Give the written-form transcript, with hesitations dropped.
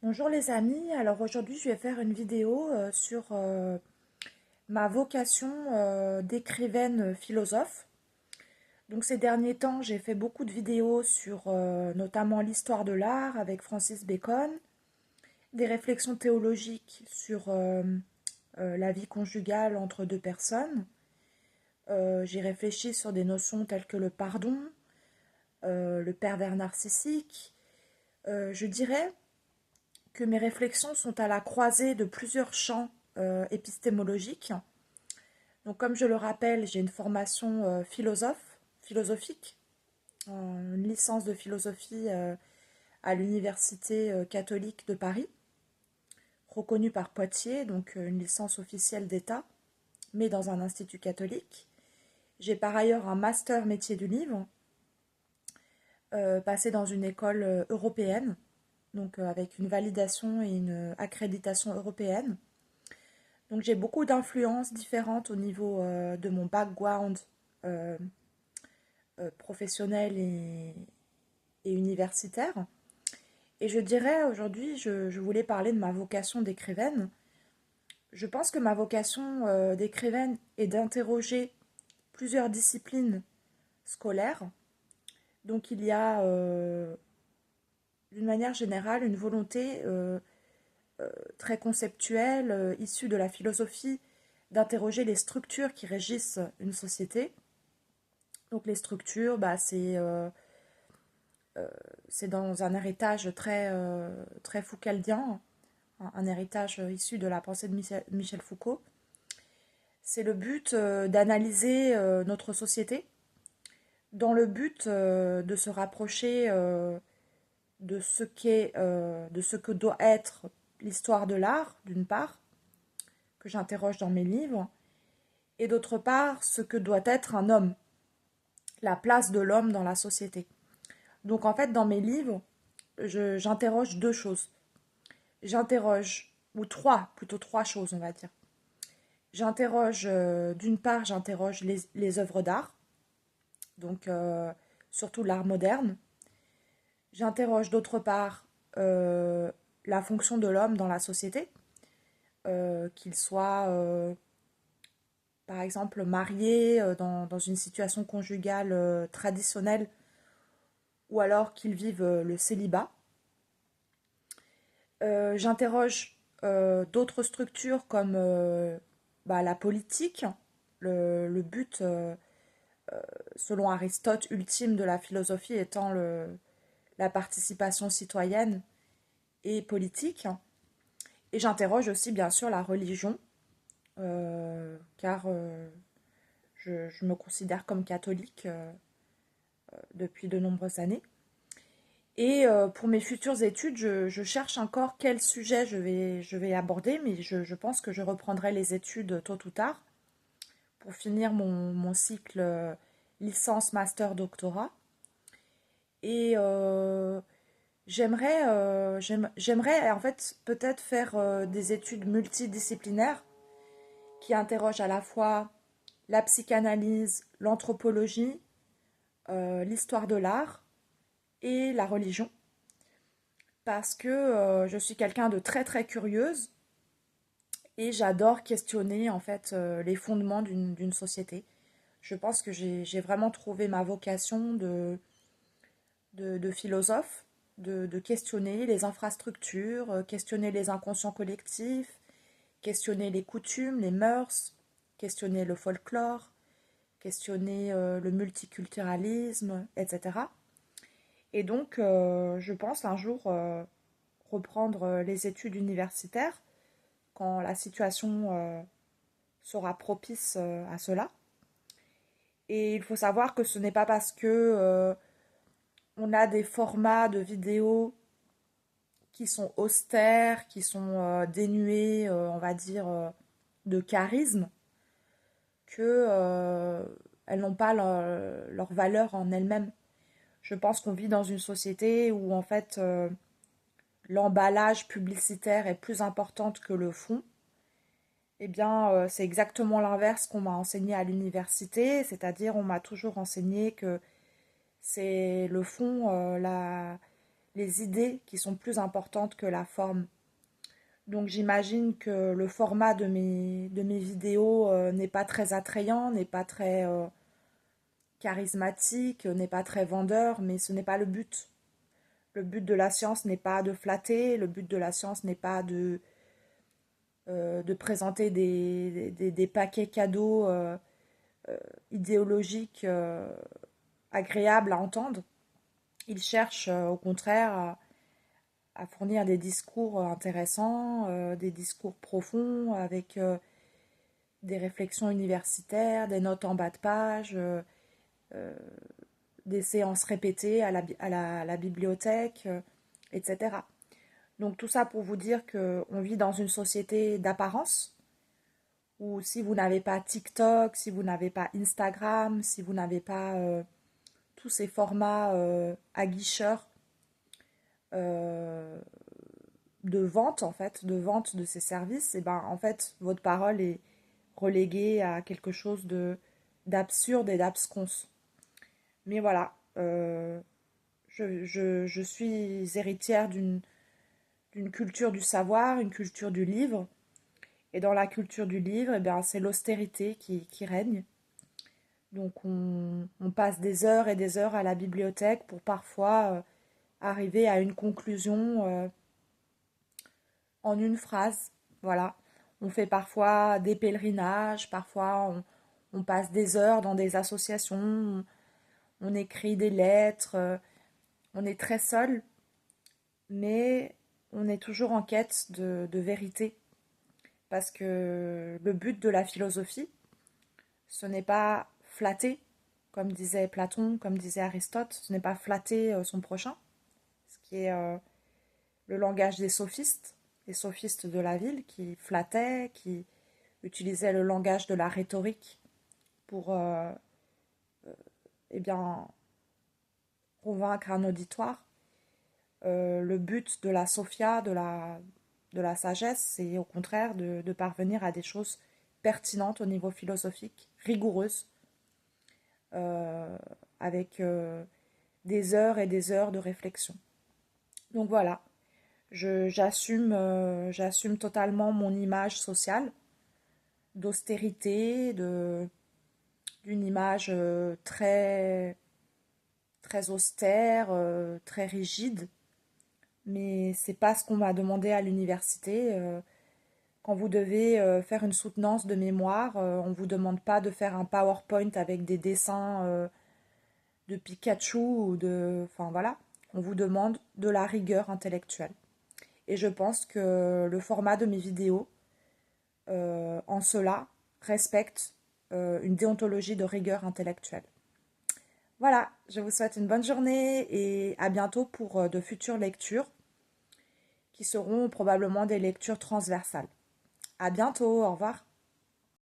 Bonjour les amis, alors aujourd'hui je vais faire une vidéo sur ma vocation d'écrivaine philosophe. Donc ces derniers temps j'ai fait beaucoup de vidéos sur notamment l'histoire de l'art avec Francis Bacon, des réflexions théologiques sur la vie conjugale entre deux personnes. J'ai réfléchi sur des notions telles que le pardon, le pervers narcissique. Je dirais que mes réflexions sont à la croisée de plusieurs champs épistémologiques. Donc, comme je le rappelle, j'ai une formation philosophique, une licence de philosophie à l'Université catholique de Paris, reconnue par Poitiers, donc une licence officielle d'État, mais dans un institut catholique. J'ai par ailleurs un master métier du livre, passé dans une école européenne, donc avec une validation et une accréditation européenne. Donc j'ai beaucoup d'influences différentes au niveau de mon background euh, professionnel et universitaire. Et je dirais aujourd'hui, je voulais parler de ma vocation d'écrivaine. Je pense que ma vocation d'écrivaine est d'interroger plusieurs disciplines scolaires. Donc il y a d'une manière générale une volonté très conceptuelle, issue de la philosophie, d'interroger les structures qui régissent une société. Donc les structures, c'est dans un héritage très foucaldien, un héritage issu de la pensée de Michel Foucault. C'est le but d'analyser notre société dans le but de se rapprocher de ce que doit être l'histoire de l'art, d'une part, que j'interroge dans mes livres, et d'autre part, ce que doit être un homme, la place de l'homme dans la société. Donc en fait, dans mes livres, j'interroge deux choses. J'interroge, ou trois, plutôt trois choses, on va dire. J'interroge, d'une part, j'interroge les œuvres d'art, donc surtout l'art moderne. J'interroge d'autre part la fonction de l'homme dans la société, qu'il soit par exemple marié dans une situation conjugale traditionnelle ou alors qu'il vive le célibat. J'interroge d'autres structures comme la politique, le but, selon Aristote, ultime de la philosophie étant la participation citoyenne et politique. Et j'interroge aussi bien sûr la religion, car je me considère comme catholique depuis de nombreuses années. Et pour mes futures études, je cherche encore quel sujet je vais aborder, mais je pense que je reprendrai les études tôt ou tard pour finir mon cycle licence, master, doctorat. Et j'aimerais en fait peut-être faire des études multidisciplinaires qui interrogent à la fois la psychanalyse, l'anthropologie, l'histoire de l'art et la religion. Parce que je suis quelqu'un de très très curieuse et j'adore questionner en fait les fondements d'une société. Je pense que j'ai vraiment trouvé ma vocation de philosophe, de questionner les infrastructures, questionner les inconscients collectifs, questionner les coutumes, les mœurs, questionner le folklore, questionner le multiculturalisme, etc. Et donc, je pense un jour reprendre les études universitaires quand la situation sera propice à cela. Et il faut savoir que ce n'est pas parce que on a des formats de vidéos qui sont austères, qui sont dénués, on va dire, de charisme, que elles n'ont pas leur valeur en elles-mêmes. Je pense qu'on vit dans une société où en fait l'emballage publicitaire est plus importante que le fond. Eh bien, c'est exactement l'inverse qu'on m'a enseigné à l'université, c'est-à-dire on m'a toujours enseigné que c'est le fond, les idées qui sont plus importantes que la forme. Donc j'imagine que le format de mes vidéos n'est pas très attrayant, n'est pas très charismatique, n'est pas très vendeur, mais ce n'est pas le but. Le but de la science n'est pas de flatter, le but de la science n'est pas de présenter des paquets cadeaux idéologiques agréables à entendre. Il cherche au contraire à fournir des discours intéressants, des discours profonds avec des réflexions universitaires, des notes en bas de page, des séances répétées à la bibliothèque, etc. Donc tout ça pour vous dire qu'on vit dans une société d'apparence, où si vous n'avez pas TikTok, si vous n'avez pas Instagram, si vous n'avez pas tous ces formats aguicheurs euh, de vente, en fait, de vente de ces services, et ben en fait, votre parole est reléguée à quelque chose de d'absurde et d'absconce. Mais voilà, je suis héritière d'une culture du savoir, une culture du livre. Et dans la culture du livre, eh bien, c'est l'austérité qui règne. Donc on passe des heures et des heures à la bibliothèque pour parfois arriver à une conclusion en une phrase. Voilà. On fait parfois des pèlerinages, parfois on passe des heures dans des associations, on écrit des lettres, on est très seul, mais on est toujours en quête de vérité. Parce que le but de la philosophie, ce n'est pas flatter, comme disait Platon, comme disait Aristote, ce n'est pas flatter son prochain, ce qui est le langage des sophistes, les sophistes de la ville qui flattaient, qui utilisaient le langage de la rhétorique pour eh bien, convaincre un auditoire. Le but de la sophia, de la sagesse, c'est au contraire de parvenir à des choses pertinentes au niveau philosophique, rigoureuses, euh, avec des heures et des heures de réflexion. Donc voilà, j'assume totalement mon image sociale d'austérité, d'une image très austère, très rigide, mais c'est pas ce qu'on m'a demandé à l'université. Quand vous devez faire une soutenance de mémoire, on ne vous demande pas de faire un PowerPoint avec des dessins de Pikachu ou de... Enfin voilà, on vous demande de la rigueur intellectuelle. Et je pense que le format de mes vidéos, en cela, respecte une déontologie de rigueur intellectuelle. Voilà, je vous souhaite une bonne journée et à bientôt pour de futures lectures qui seront probablement des lectures transversales. À bientôt, au revoir.